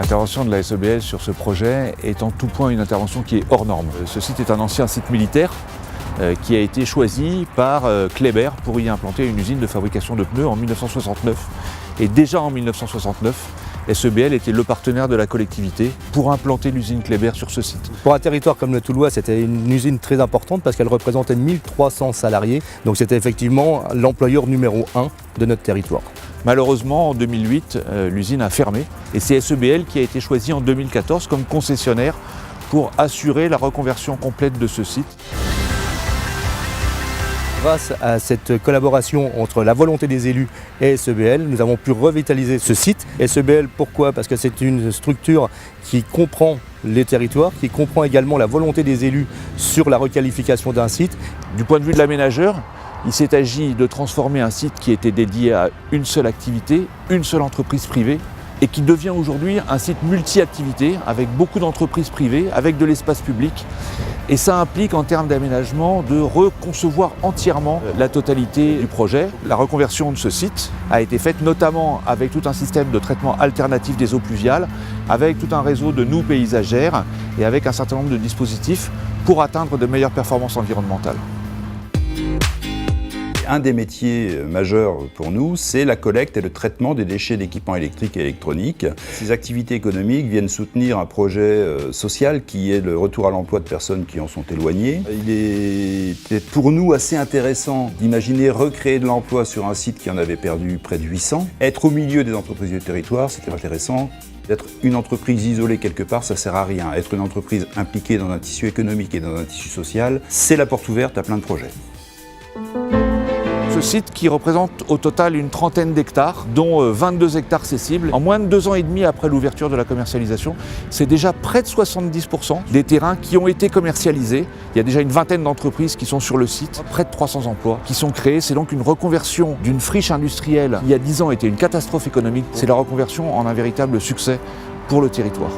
L'intervention de la SEBL sur ce projet est en tout point une intervention qui est hors norme. Ce site est un ancien site militaire qui a été choisi par Kléber pour y implanter une usine de fabrication de pneus en 1969. Et déjà en 1969, SEBL était le partenaire de la collectivité pour implanter l'usine Kléber sur ce site. Pour un territoire comme le Toulois, c'était une usine très importante parce qu'elle représentait 1300 salariés. Donc c'était effectivement l'employeur numéro 1 de notre territoire. Malheureusement, en 2008, l'usine a fermé et c'est SEBL qui a été choisi en 2014 comme concessionnaire pour assurer la reconversion complète de ce site. Grâce à cette collaboration entre la volonté des élus et SEBL, nous avons pu revitaliser ce site. SEBL, pourquoi ? Parce que c'est une structure qui comprend les territoires, qui comprend également la volonté des élus sur la requalification d'un site. Du point de vue de l'aménageur, il s'est agi de transformer un site qui était dédié à une seule activité, une seule entreprise privée, et qui devient aujourd'hui un site multi-activités avec beaucoup d'entreprises privées, avec de l'espace public. Et ça implique en termes d'aménagement de reconcevoir entièrement la totalité du projet. La reconversion de ce site a été faite notamment avec tout un système de traitement alternatif des eaux pluviales, avec tout un réseau de noues paysagères et avec un certain nombre de dispositifs pour atteindre de meilleures performances environnementales. Un des métiers majeurs pour nous, c'est la collecte et le traitement des déchets d'équipements électriques et électroniques. Ces activités économiques viennent soutenir un projet social qui est le retour à l'emploi de personnes qui en sont éloignées. Il était pour nous assez intéressant d'imaginer recréer de l'emploi sur un site qui en avait perdu près de 800. Être au milieu des entreprises du territoire, c'était intéressant. Être une entreprise isolée quelque part, ça ne sert à rien. Être une entreprise impliquée dans un tissu économique et dans un tissu social, c'est la porte ouverte à plein de projets. Ce site qui représente au total une trentaine d'hectares, dont 22 hectares cessibles. En moins de 2 ans et demi après l'ouverture de la commercialisation, c'est déjà près de 70% des terrains qui ont été commercialisés. Il y a déjà une vingtaine d'entreprises qui sont sur le site, près de 300 emplois qui sont créés. C'est donc une reconversion d'une friche industrielle qui il y a 10 ans était une catastrophe économique. C'est la reconversion en un véritable succès pour le territoire.